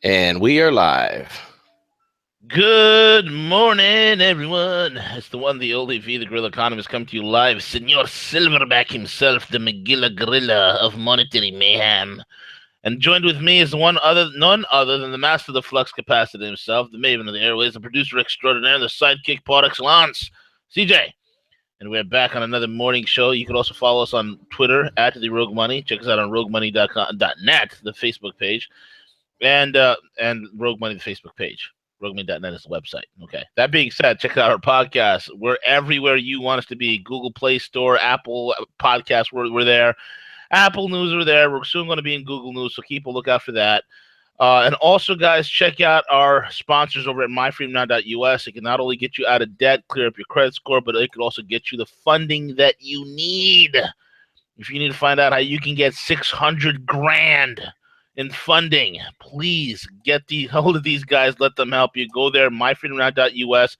And we are live. Good morning, everyone. It's the one, the only V, the Gorilla Economist, come to you live. Senor Silverback himself, the Magilla Gorilla of Monetary Mayhem. And joined with me is none other than the master of the flux capacitor himself, the maven of the airways, the producer extraordinaire, the sidekick par excellence, CJ. And we're back on another morning show. You can also follow us on Twitter at the Rogue Money. Check us out on roguemoney.net, the Facebook page, and Rogue Money, the Facebook page. RogueMoney.net is the website. Okay. That being said, check out our podcast. We're everywhere you want us to be. Google Play Store, Apple Podcasts, we're there. Apple News, we're there. We're soon going to be in Google News, so keep a lookout for that. And also, guys, check out our sponsors over at myfreedomnow.us. It can not only get you out of debt, clear up your credit score, but it can also get you the funding that you need. If you need to find out how you can get $600,000 in funding, please get hold of these guys. Let them help you. Go there, myfreedomnow.us.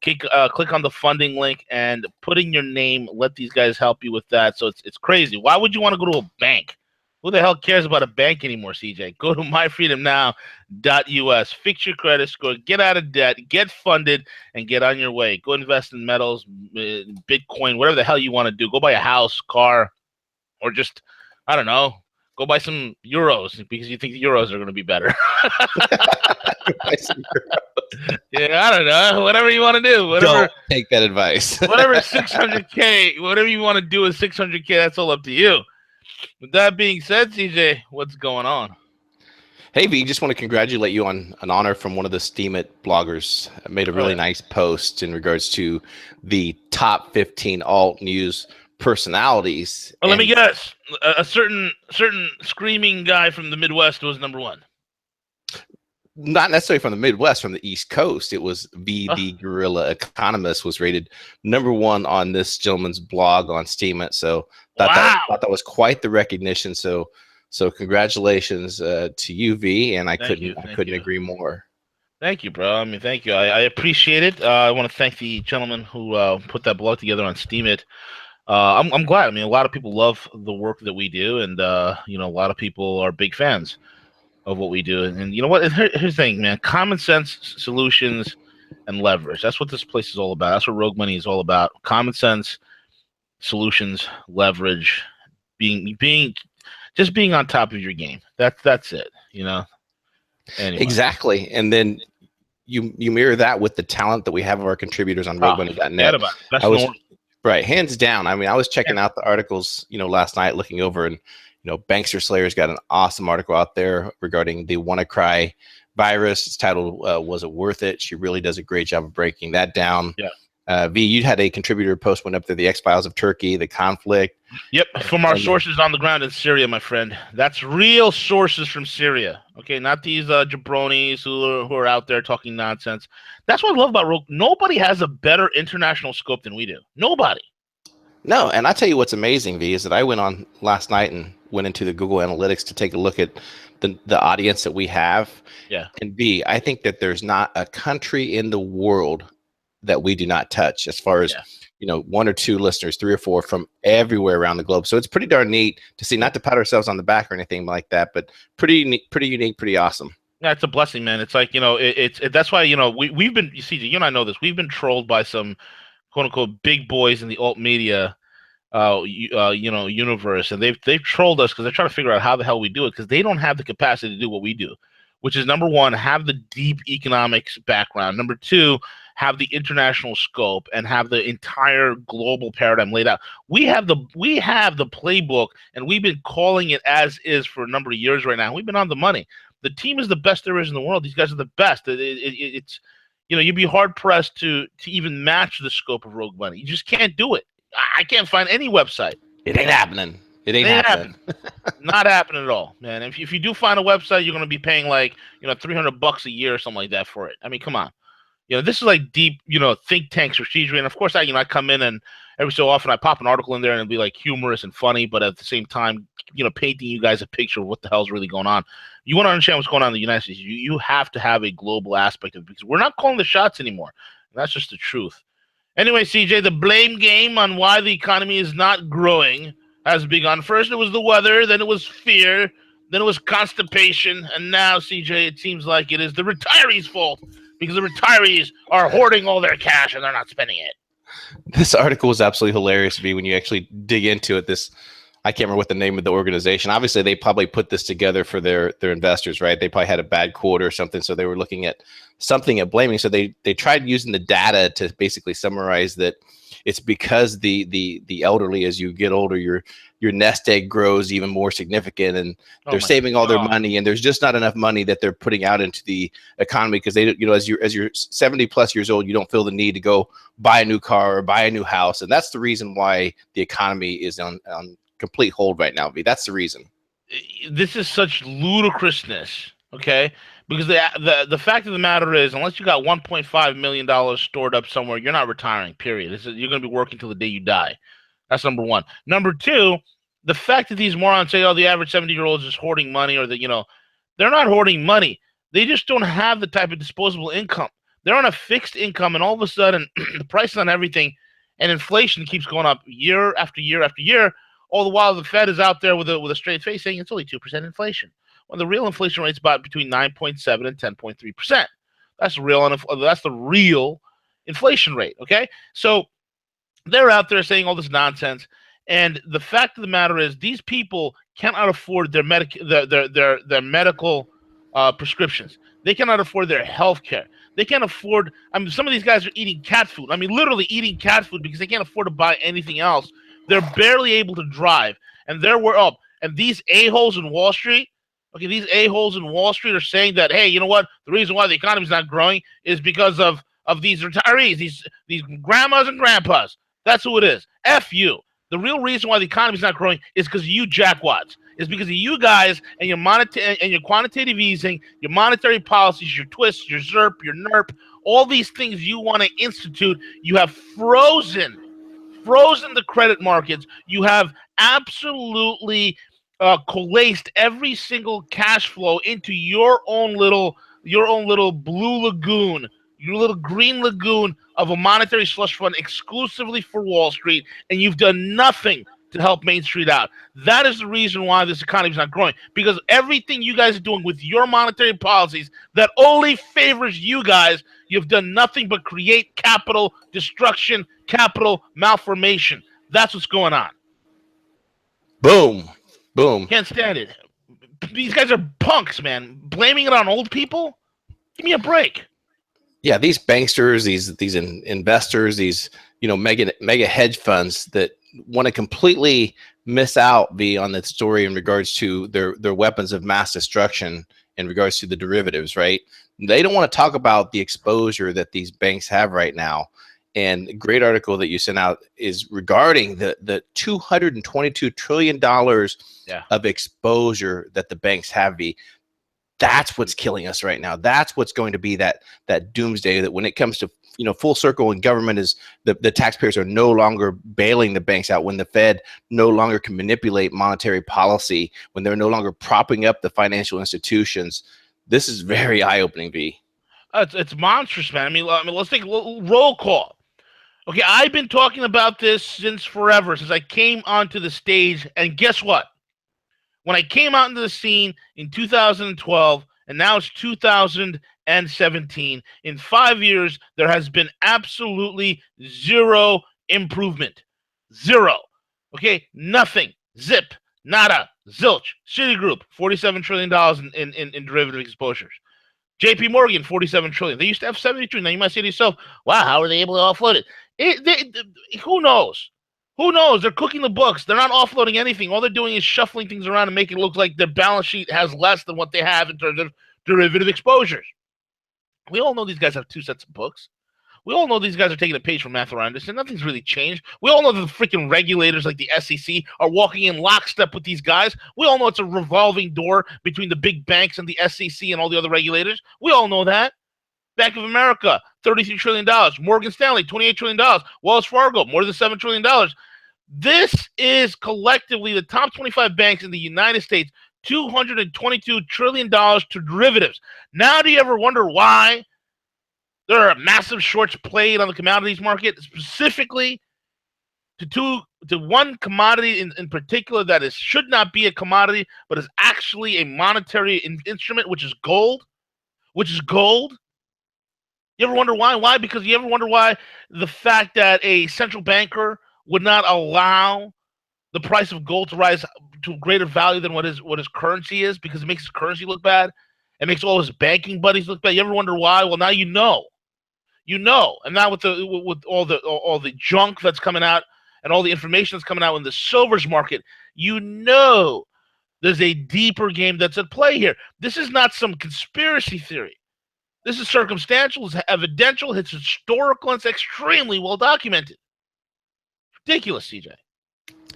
Click on the funding link and put in your name. Let these guys help you with that. So it's crazy. Why would you want to go to a bank? Who the hell cares about a bank anymore, CJ? Go to myfreedomnow.us. Fix your credit score. Get out of debt. Get funded and get on your way. Go invest in metals, Bitcoin, whatever the hell you want to do. Go buy a house, car, or just, I don't know, go buy some euros because you think the euros are going to be better. Yeah, I don't know. Whatever you want to do. Whatever. Don't take that advice. Whatever 600K, whatever you want to do with 600K, that's all up to you. With that being said, CJ, what's going on? Hey, V, just want to congratulate you on an honor from one of the Steam It bloggers. I made a really nice post in regards to the top 15 alt news personalities. Well, let me guess. A certain screaming guy from the Midwest was number one. Not necessarily from the Midwest, from the East Coast. It was the Gorilla Economist was rated number one on this gentleman's blog on Steam It. So thought that was quite the recognition. So congratulations to you, V, and I couldn't agree more. Thank you, bro. I mean, thank you. I appreciate it. I want to thank the gentleman who put that blog together on Steam It. I'm glad. I mean, a lot of people love the work that we do, and a lot of people are big fans of what we do. And you know what? Here's the thing, man. Common sense, solutions, and leverage. That's what this place is all about. That's what Rogue Money is all about. Common sense, solutions, leverage, being on top of your game. That's it. Anyway. Exactly. And then you mirror that with the talent that we have of our contributors on roguemoney.net. Right, hands down. I mean, I was checking out the articles, last night, looking over, and Bankster Slayer's got an awesome article out there regarding the WannaCry virus. It's titled "Was It Worth It?" She really does a great job of breaking that down. Yeah. V, you had a contributor post went up there, the X-Files of Turkey, the conflict. Yep, from our sources on the ground in Syria, my friend. That's real sources from Syria. Okay, not these jabronis who are out there talking nonsense. That's what I love about Rogue. Nobody has a better international scope than we do. Nobody. No, and I tell you what's amazing, V, is that I went on last night and went into the Google Analytics to take a look at the audience that we have. Yeah. And V, I think that there's not a country in the world that we do not touch as far as, one or two listeners, three or four from everywhere around the globe. So it's pretty darn neat to see, not to pat ourselves on the back or anything like that, but pretty neat, pretty unique, pretty awesome. Yeah, it's a blessing, man. It's like, that's why, we've been, you see, you and I know this, we've been trolled by some quote unquote big boys in the alt media universe, and they've trolled us because they're trying to figure out how the hell we do it, because they don't have the capacity to do what we do, which is, number one, have the deep economics background, number two, have the international scope, and have the entire global paradigm laid out. We have the playbook, and we've been calling it as is for a number of years right now. We've been on the money. The team is the best there is in the world. These guys are the best. It's you'd be hard pressed to even match the scope of Rogue Money. You just can't do it. I can't find any website. It ain't happening. It ain't happening. Not happening at all, man. If you do find a website, you're going to be paying like $300 a year or something like that for it. I mean, come on. This is like deep, think tank strategy. And of course, I come in and every so often I pop an article in there and it'll be like humorous and funny, but at the same time, painting you guys a picture of what the hell's really going on. You want to understand what's going on in the United States. You have to have a global aspect of it, because we're not calling the shots anymore. And that's just the truth. Anyway, CJ, the blame game on why the economy is not growing has begun. First, it was the weather. Then it was fear. then it was constipation, and now, CJ, it seems like it is the retirees' fault because the retirees are hoarding all their cash and they're not spending it. This article was absolutely hilarious to me when you actually dig into it. I can't remember what the name of the organization. Obviously, they probably put this together for their investors, right? They probably had a bad quarter or something, so they were looking at something at blaming. So they tried using the data to basically summarize that it's because the elderly, as you get older, your nest egg grows even more significant, and they're saving all their money, and there's just not enough money that they're putting out into the economy because they, as you're 70 plus years old, you don't feel the need to go buy a new car or buy a new house, and that's the reason why the economy is on complete hold right now. That's the reason. This is such ludicrousness, okay? Because the fact of the matter is, unless you got $1.5 million stored up somewhere, you're not retiring, period. You're going to be working till the day you die. That's number one. Number two, the fact that these morons say, oh, the average 70-year-old is hoarding money, or that, they're not hoarding money. They just don't have the type of disposable income. They're on a fixed income, and all of a sudden, the price on everything and inflation keeps going up year after year after year. All the while, the Fed is out there with a straight face saying it's only 2% inflation, when the real inflation rate is about between 9.7 and 10.3%. That's the real inflation rate. Okay, so they're out there saying all this nonsense, and the fact of the matter is, these people cannot afford their medical prescriptions. They cannot afford their health care. They can't afford. I mean, some of these guys are eating cat food. I mean, literally eating cat food because they can't afford to buy anything else. They're barely able to drive, and and these a-holes in Wall Street, these a-holes in Wall Street are saying that, hey, you know what? The reason why the economy is not growing is because of these retirees, these grandmas and grandpas. That's who it is. F you. The real reason why the economy is not growing is because of you jackwads. It's because of you guys and your quantitative easing, your monetary policies, your twists, your ZERP, your NERP, all these things you want to institute. You have frozen the credit markets. You have absolutely coalesced every single cash flow into your own little blue lagoon, your little green lagoon of a monetary slush fund exclusively for Wall Street, and you've done nothing to help Main Street out. That is the reason why this economy is not growing, because everything you guys are doing with your monetary policies that only favors you guys, you've done nothing but create capital destruction, capital malformation. That's what's going on. Boom. Boom. Can't stand it. These guys are punks, man. Blaming it on old people? Give me a break. Yeah, these banksters, these investors, these mega hedge funds that want to completely miss out on the story in regards to their weapons of mass destruction in regards to the derivatives, right? They don't want to talk about the exposure that these banks have right now. And a great article that you sent out is regarding the $222 trillion of exposure that the banks have. That's what's killing us right now. That's what's going to be that doomsday, that when it comes to full circle, and government is the taxpayers are no longer bailing the banks out, when the Fed no longer can manipulate monetary policy, when they're no longer propping up the financial institutions. This is very eye-opening, V. It's monstrous, man. I mean, let's take a little roll call. Okay, I've been talking about this since forever, since I came onto the stage, and guess what? When I came out into the scene in 2012, and now it's 2017, in 5 years, there has been absolutely zero improvement. Zero. Okay? Nothing. Zip. Nada. Zilch. Citigroup, $47 trillion in derivative exposures. JP Morgan, $47 trillion. They used to have $70 trillion. Now you might say to yourself, wow, how are they able to offload it? Who knows? Who knows? They're cooking the books. They're not offloading anything. All they're doing is shuffling things around and making it look like their balance sheet has less than what they have in terms of derivative exposures. We all know these guys have two sets of books. We all know these guys are taking a page from Matthew Anderson. Nothing's really changed. We all know that the freaking regulators like the SEC are walking in lockstep with these guys. We all know it's a revolving door between the big banks and the SEC and all the other regulators. We all know that. Bank of America, $33 trillion. Morgan Stanley, $28 trillion. Wells Fargo, more than $7 trillion. This is collectively the top 25 banks in the United States, $222 trillion to derivatives. Now, do you ever wonder why there are massive shorts played on the commodities market, specifically to one commodity in particular that should not be a commodity, but is actually a monetary instrument, which is gold. You ever wonder why? Why? Because you ever wonder why the fact that a central banker would not allow the price of gold to rise to a greater value than what his currency is, because it makes his currency look bad. It makes all his banking buddies look bad. You ever wonder why? Well, now you know. And now with all the junk that's coming out and all the information that's coming out in the silvers market, there's a deeper game that's at play here. This is not some conspiracy theory. This is circumstantial, it's evidential, it's historical, and it's extremely well documented. Ridiculous, CJ.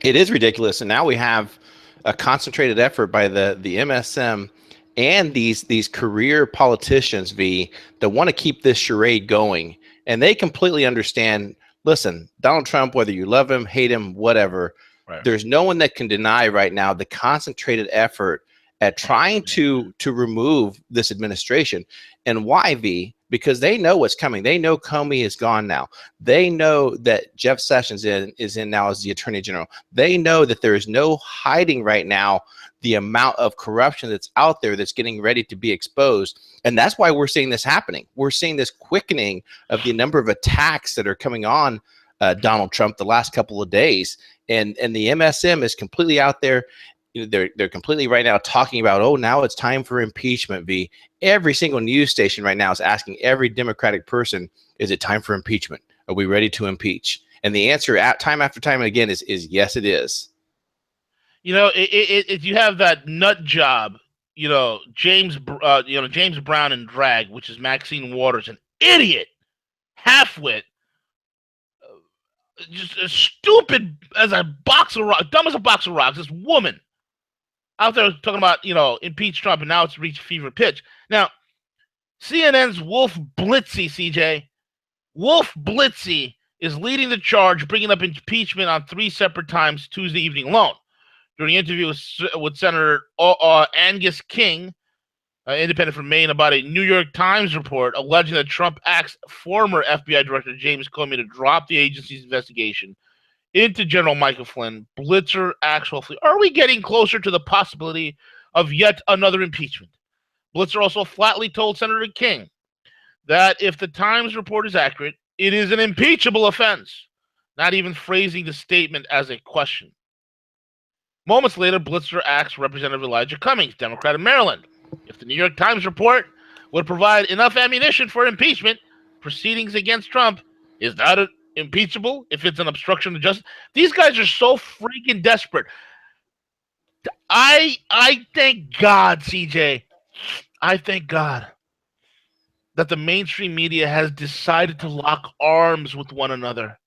It is ridiculous, and now we have a concentrated effort by the MSM and these career politicians, that want to keep this charade going, and they completely understand. Listen, Donald Trump, whether you love him, hate him, whatever, right, there's no one that can deny right now the concentrated effort at trying to remove this administration. And why, V? Because they know what's coming. They know Comey is gone now. They know that Jeff Sessions is in now as the Attorney General. They know that there is no hiding right now the amount of corruption that's out there that's getting ready to be exposed. And that's why we're seeing this happening. We're seeing this quickening of the number of attacks that are coming on Donald Trump the last couple of days. And the MSM is completely out there. They're completely right now talking about, oh, now it's time for impeachment, V. Every single news station right now is asking every Democratic person, is it time for impeachment? Are we ready to impeach? And the answer time after time again is yes, it is. If you have that nut job, James Brown in drag, which is Maxine Waters, an idiot, half-wit, just as stupid as a box of rocks, dumb as a box of rocks, this woman out there talking about, impeach Trump, and now it's reached fever pitch. Now, CNN's Wolf Blitzy, CJ, Wolf Blitzy is leading the charge, bringing up impeachment on 3 separate times Tuesday evening alone. During an interview with Senator Angus King, independent from Maine, about a New York Times report alleging that Trump asked former FBI Director James Comey to drop the agency's investigation into General Michael Flynn, Blitzer asks, are we getting closer to the possibility of yet another impeachment? Blitzer also flatly told Senator King that if the Times report is accurate, it is an impeachable offense, not even phrasing the statement as a question. Moments later, Blitzer asks Representative Elijah Cummings, Democrat of Maryland, if the New York Times report would provide enough ammunition for impeachment proceedings against Trump, is that impeachable if it's an obstruction of justice? These guys are so freaking desperate. I thank God, CJ. I thank God that the mainstream media has decided to lock arms with one another.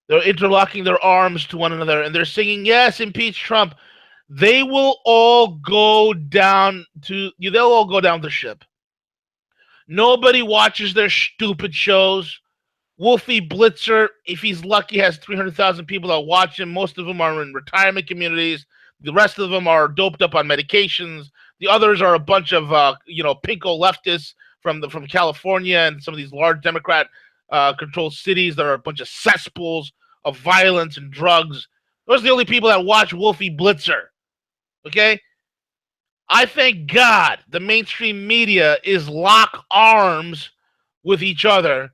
They're interlocking their arms to one another, and they're singing, yes, impeach Trump. They will all go down they'll all go down the ship. Nobody watches their stupid shows. Wolfie Blitzer, if he's lucky, has 300,000 people that watch him. Most of them are in retirement communities. The rest of them are doped up on medications. The others are a bunch of pinko leftists from California and some of these large Democrat controlled cities that are a bunch of cesspools of violence and drugs. Those are the only people that watch Wolfie Blitzer. Okay? I thank God the mainstream media is lock arms with each other.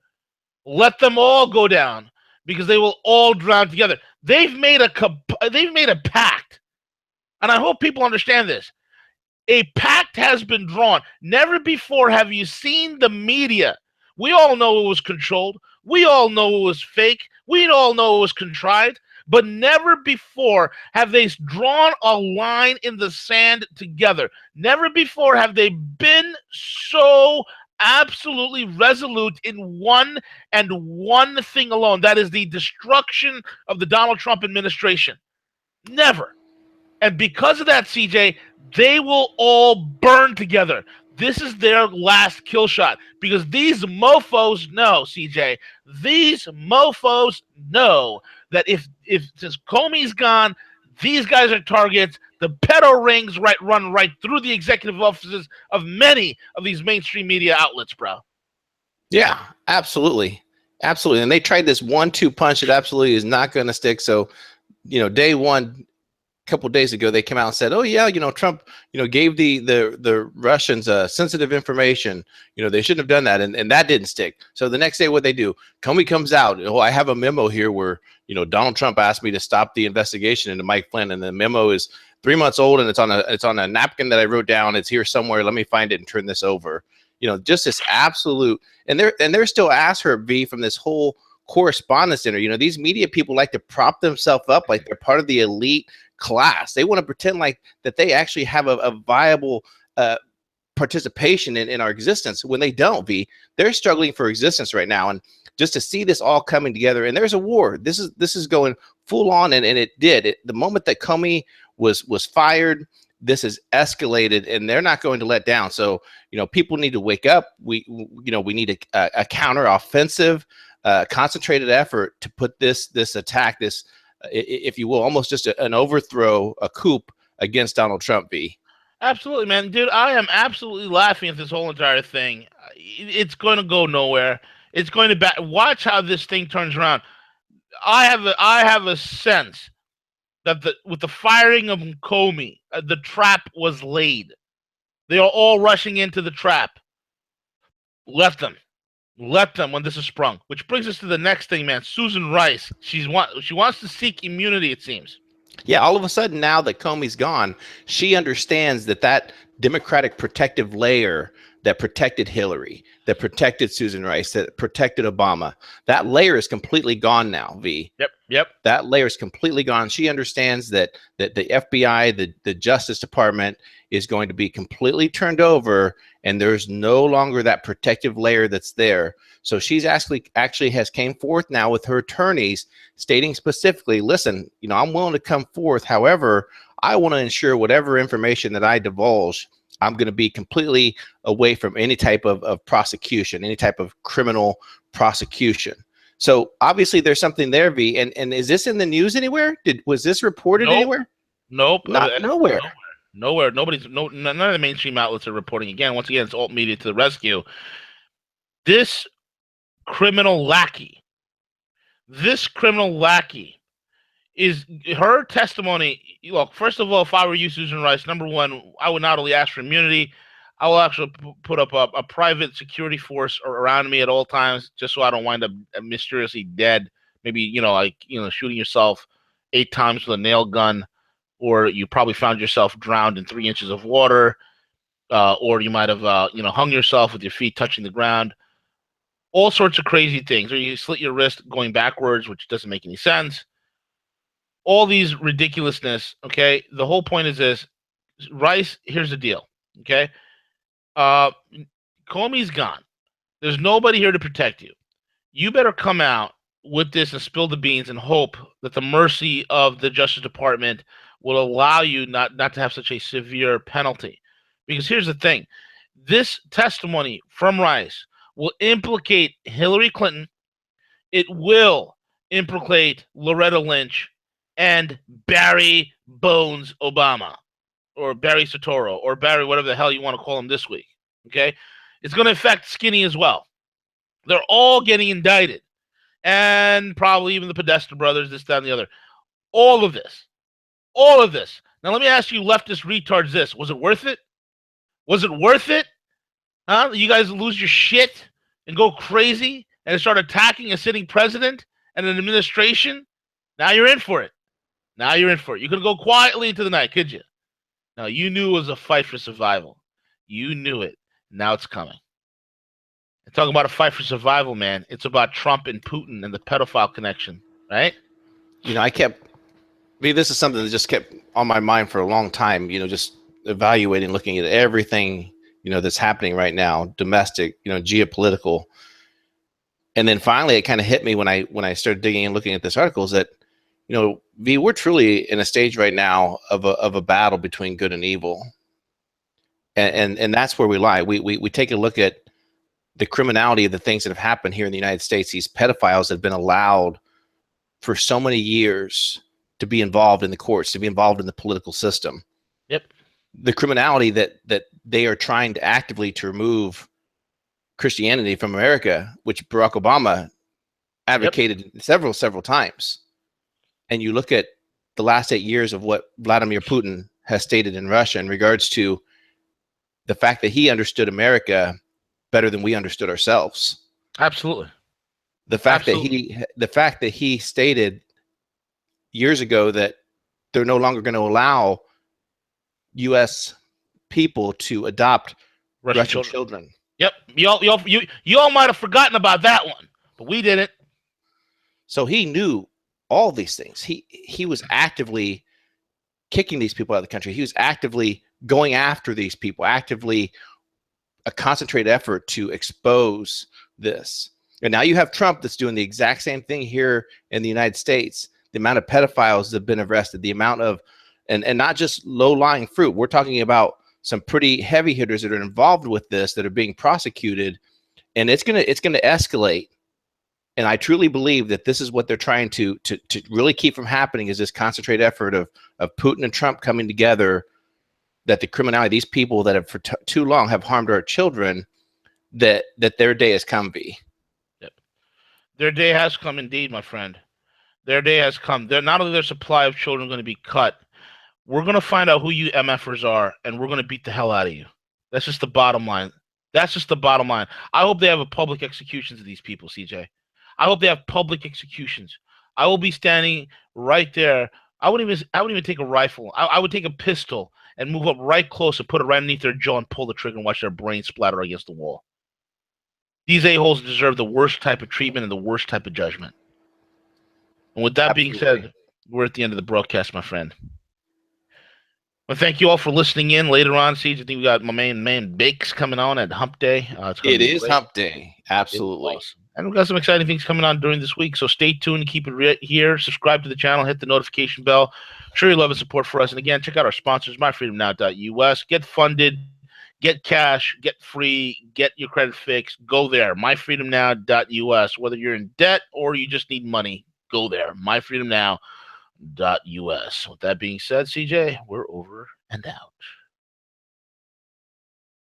Let them all go down, because they will all drown together. They've made a pact, and I hope people understand this. A pact has been drawn. Never before have you seen the media. We all know it was controlled. We all know it was fake. We all know it was contrived. But never before have they drawn a line in the sand together. Never before have they been so absolutely resolute in one thing alone. That is the destruction of the Donald Trump administration. Never. And because of that, CJ, they will all burn together. This is their last kill shot, because these mofos know, CJ, these mofos know that if since Comey's gone, these guys are targets. The pedo rings run right through the executive offices of many of these mainstream media outlets, bro. Yeah, absolutely. Absolutely. And they tried this 1-2 punch that absolutely is not going to stick. So, day one, a couple of days ago, they came out and said, "Oh yeah, Trump, gave the Russians sensitive information. They shouldn't have done that," and that didn't stick. So the next day, what they do? Comey comes out. "Oh, I have a memo here where Donald Trump asked me to stop the investigation into Mike Flynn, and the memo is 3 months old, and it's on a napkin that I wrote down. It's here somewhere. Let me find it and turn this over." Just this absolute, and they're still asked her, V, from this whole correspondence center. These media people like to prop themselves up like they're part of the elite class. They want to pretend like that they actually have a viable participation in our existence when they don't. V, they're struggling for existence right now, and just to see this all coming together, and there's a war. This is going full on, and it did. The moment that Comey was fired, this has escalated, and they're not going to let down. So people need to wake up. We need a counter offensive, concentrated effort to put this attack, this, if you will, almost just an overthrow, a coup against Donald Trump. V. Absolutely, man. Dude, I am absolutely laughing at this whole entire thing. It's going to go nowhere. It's going to watch how this thing turns around. I have a sense that with the firing of Comey, the trap was laid. They are all rushing into the trap. Let them when this is sprung. Which brings us to the next thing, man. Susan Rice. She wants to seek immunity, it seems. Yeah, all of a sudden, now that Comey's gone, she understands that Democratic protective layer that protected Hillary, that protected Susan Rice, that protected Obama, that layer is completely gone now, V. Yep. That layer is completely gone. She understands that the FBI, the Justice Department, is going to be completely turned over, and there's no longer that protective layer that's there. So she's actually has came forth now with her attorneys stating specifically, listen, I'm willing to come forth. However, I want to ensure whatever information that I divulge, I'm going to be completely away from any type of prosecution, any type of criminal prosecution. So obviously there's something there, V. And is this in the news anywhere? Was this reported anywhere? Nope. Nowhere. Nowhere. None of the mainstream outlets are reporting. Once again, it's alt media to the rescue. This criminal lackey is her testimony. Look, first of all, if I were you, Susan Rice, number one, I would not only ask for immunity, I will actually put up a private security force around me at all times, just so I don't wind up mysteriously dead. Maybe, shooting yourself 8 times with a nail gun, or you probably found yourself drowned in 3 inches of water, or you might have, hung yourself with your feet touching the ground. All sorts of crazy things, or you slit your wrist going backwards, which doesn't make any sense. All these ridiculousness. Okay, the whole point is this: Rice. Here's the deal. Okay, Comey's gone. There's nobody here to protect you. You better come out with this and spill the beans and hope that the mercy of the Justice Department will allow you not to have such a severe penalty. Because here's the thing: this testimony from Rice will implicate Hillary Clinton. It will implicate Loretta Lynch and Barry Bones Obama, or Barry Soetoro, or Barry, whatever the hell you want to call him this week. Okay? It's going to affect Skinny as well. They're all getting indicted. And probably even the Podesta brothers, this, that, and the other. All of this. Now let me ask you leftist retards this. Was it worth it? Was it worth it? Huh? You guys lose your shit and go crazy and start attacking a sitting president and an administration? Now you're in for it. You could go quietly into the night, could you? Now, you knew it was a fight for survival. You knew it. Now it's coming. And talking about a fight for survival, man, it's about Trump and Putin and the pedophile connection, right? This is something that just kept on my mind for a long time, just evaluating, looking at everything, that's happening right now, domestic, geopolitical. And then finally it kind of hit me when I started digging and looking at this article is that, V, we're truly in a stage right now of a battle between good and evil. And that's where we lie. We take a look at the criminality of the things that have happened here in the United States. These pedophiles have been allowed for so many years to be involved in the courts, to be involved in the political system. Yep. The criminality that they are trying to actively to remove Christianity from America, which Barack Obama advocated several times. And you look at the last 8 years of what Vladimir Putin has stated in Russia in regards to the fact that he understood America better than we understood ourselves. Absolutely. The fact that he stated years ago that they're no longer going to allow U.S. people to adopt Russian children. Yep. You all might have forgotten about that one, but we didn't. So he knew all these things. He was actively kicking these people out of the country. He was actively going after these people, actively a concentrated effort to expose this. And now you have Trump that's doing the exact same thing here in the United States. The amount of pedophiles that have been arrested, the amount of, and not just low-lying fruit. We're talking about some pretty heavy hitters that are involved with this that are being prosecuted, and it's gonna escalate. And I truly believe that this is what they're trying to really keep from happening, is this concentrated effort of Putin and Trump coming together, that the criminality, these people that have for too long have harmed our children, that their day has come. Yep. Their day has come indeed, my friend. Their day has come. Not only their supply of children going to be cut, we're going to find out who you MFers are, and we're going to beat the hell out of you. That's just the bottom line. That's just the bottom line. I hope they have a public executions of these people, CJ. I hope they have public executions. I will be standing right there. I wouldn't even take a rifle. I would take a pistol and move up right close and put it right underneath their jaw and pull the trigger and watch their brains splatter against the wall. These a-holes deserve the worst type of treatment and the worst type of judgment. And with that being said, we're at the end of the broadcast, my friend. Well, thank you all for listening in. Later on, Siege, I think we got my man Bakes coming on at Hump Day. It is Hump Day. Absolutely. Awesome. And we've got some exciting things coming on during this week. So stay tuned, keep it here. Subscribe to the channel, hit the notification bell. Show your love and support for us. And again, check out our sponsors, myfreedomnow.us. Get funded, get cash, get free, get your credit fixed. Go there, myfreedomnow.us. Whether you're in debt or you just need money, go there, myfreedomnow.us. With that being said, CJ, we're over and out.